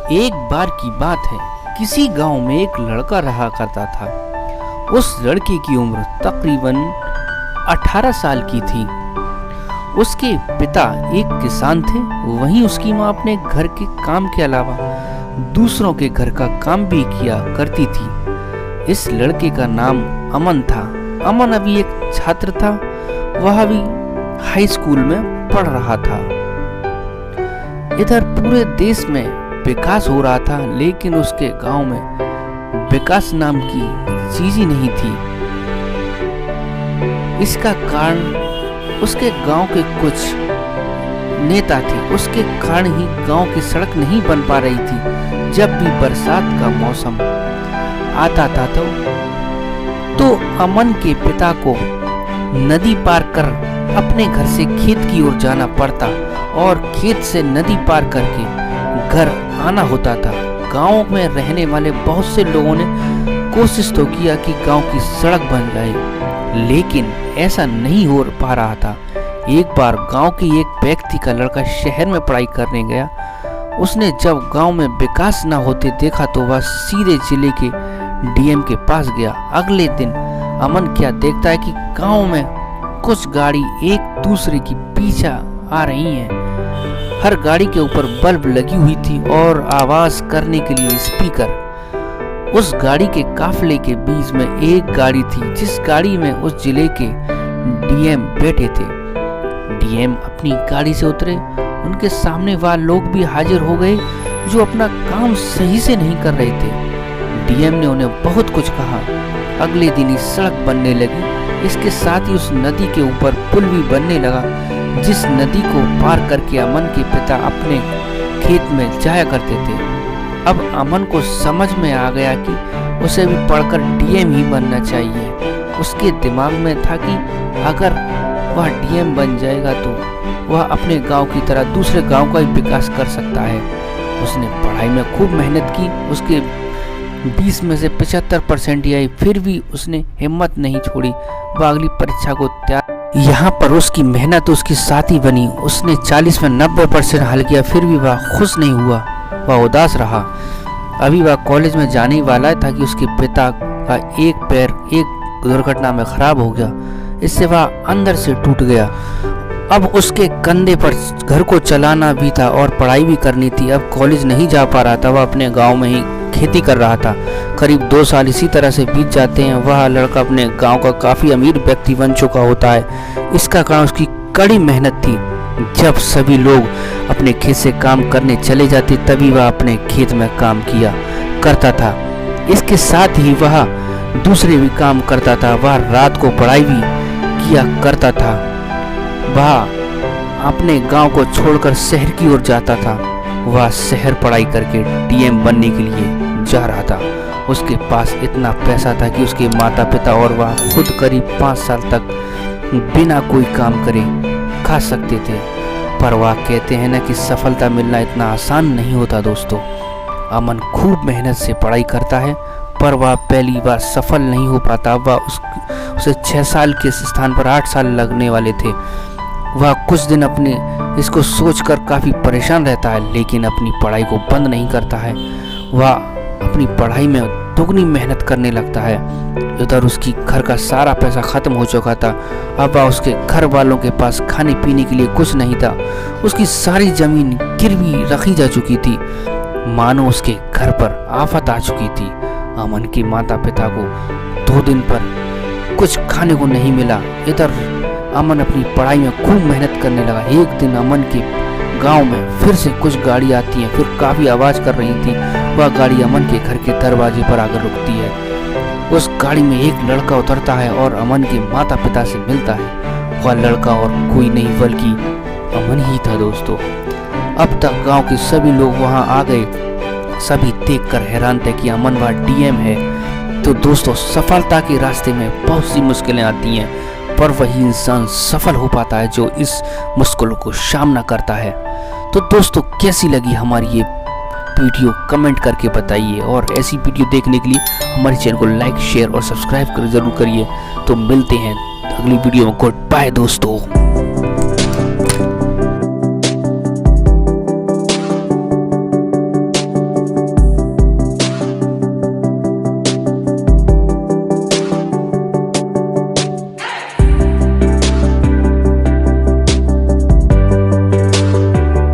एक बार की बात है, किसी गांव में एक लड़का रहा करता था। उस लड़के की उम्र तकरीबन 18 साल की थी। उसके पिता एक किसान थे, वहीं उसकी माँ अपने घर के काम के अलावा दूसरों के घर का काम भी किया करती थी। इस लड़के का नाम अमन था। अमन अभी एक छात्र था, वह अभी हाई स्कूल में पढ़ रहा था। इधर पूरे देश में विकास हो रहा था, लेकिन उसके गांव में विकास नाम की चीज ही नहीं थी। इसका कारण उसके गांव के कुछ नेता थे, उसके कारण ही गांव की सड़क नहीं बन पा रही थी। जब भी बरसात का मौसम आता था तो अमन के पिता को नदी पार कर अपने घर से खेत की ओर जाना पड़ता और खेत से नदी पार करके घर आना होता था। गांव में रहने वाले बहुत से लोगों ने कोशिश तो किया कि गांव की सड़क बन जाए, लेकिन ऐसा नहीं हो पा रहा था। एक बार गांव की एक व्यक्ति का लड़का शहर में पढ़ाई करने गया। उसने जब गांव में विकास न होते देखा तो वह सीधे जिले के डीएम के पास गया। अगले दिन अमन क्या देखता है कि गांव में कुछ गाड़ी एक दूसरे की पीछे आ रही हैं। हर गाड़ी के ऊपर बल्ब लगी हुई थी और आवाज करने के लिए स्पीकर। उस गाड़ी के काफले के बीच में एक गाड़ी थी, जिस गाड़ी में उस जिले के डीएम बैठे थे। डीएम अपनी गाड़ी से उतरे, उनके सामने वह लोग भी हाजिर हो गए जो अपना काम सही से नहीं कर रहे थे। डीएम ने उन्हें बहुत कुछ कहा। अगले दिन ही सड़क बनने लगी। इसके साथ ही उस नदी के ऊपर पुल भी बनने लगा, जिस नदी को पार करके अमन के पिता अपने खेत में जाया करते थे। अब अमन को समझ में आ गया कि उसे भी पढ़कर डीएम ही बनना चाहिए। उसके दिमाग में था कि अगर वह डीएम बन जाएगा तो वह अपने गांव की तरह दूसरे गांव का भी विकास कर सकता है। उसने पढ़ाई में खूब मेहनत की। उसके 20 में से 75% आई, फिर भी उसने हिम्मत नहीं छोड़ी। वह अगली परीक्षा को तैयार। यहाँ पर उसकी मेहनत उसकी साथी बनी। उसने 40 में 90% हल किया, फिर भी वह खुश नहीं हुआ, वह उदास रहा। अभी वह कॉलेज में जाने वाला था कि उसके पिता का एक पैर एक दुर्घटना में खराब हो गया। इससे वह अंदर से टूट गया। अब उसके कंधे पर घर को चलाना भी था और पढ़ाई भी करनी थी। अब कॉलेज नहीं जा पा रहा था, वह अपने गांव में ही खेती कर रहा था। करीब 2 साल इसी तरह से बीत जाते हैं। वह लड़का अपने गांव का काफी अमीर व्यक्ति बन चुका होता है। इसका कारण उसकी कड़ी मेहनत थी। जब सभी लोग अपने खेत से काम करने चले जाते तभी वह अपने खेत में काम किया करता था। इसके साथ ही वह दूसरे भी काम करता था। वह रात को पढ़ाई भी किया करता था। वह अपने गांव को छोड़कर शहर की ओर जाता था। वह शहर पढ़ाई करके डीएम बनने के लिए जा रहा था। उसके पास इतना पैसा था कि उसके माता पिता और वह खुद करीब 5 साल तक बिना कोई काम करे खा सकते थे। पर वह कहते हैं ना कि सफलता मिलना इतना आसान नहीं होता दोस्तों। अमन खूब मेहनत से पढ़ाई करता है, पर वह पहली बार सफल नहीं हो पाता। वह उसे 6 साल के स्थान पर 8 साल लगने वाले थे। वह कुछ दिन अपने इसको सोचकर काफ़ी परेशान रहता है, लेकिन अपनी पढ़ाई को बंद नहीं करता है। वह अपनी पढ़ाई में दुगनी मेहनत करने लगता है। उधर उसकी घर का सारा पैसा ख़त्म हो चुका था। अब वह उसके घर वालों के पास खाने पीने के लिए कुछ नहीं था। उसकी सारी ज़मीन गिरवी रखी जा चुकी थी, मानो उसके घर पर आफत आ चुकी थी। अमन के माता पिता को 2 दिन पर कुछ खाने को नहीं मिला। इधर अमन अपनी पढ़ाई में खूब मेहनत करने लगा। एक दिन अमन के गांव में फिर से कुछ गाड़ी आती है, फिर काफ़ी आवाज़ कर रही थी। वह गाड़ी अमन के घर के दरवाजे पर आकर रुकती है। उस गाड़ी में एक लड़का उतरता है और अमन के माता पिता से मिलता है। वह लड़का और कोई नहीं बल्कि अमन ही था दोस्तों। अब तक गांव के सभी लोग वहां आ गए। सभी देखकर हैरान थे कि अमन वह डीएम है। तो दोस्तों, सफलता के रास्ते में बहुत सी मुश्किलें आती हैं, पर वही इंसान सफल हो पाता है जो इस मुश्किलों को सामना करता है। तो दोस्तों, कैसी लगी हमारी ये वीडियो कमेंट करके बताइए, और ऐसी वीडियो देखने के लिए हमारे चैनल को लाइक शेयर और सब्सक्राइब जरूर करिए। तो मिलते हैं अगली वीडियो में। गुड बाय दोस्तों।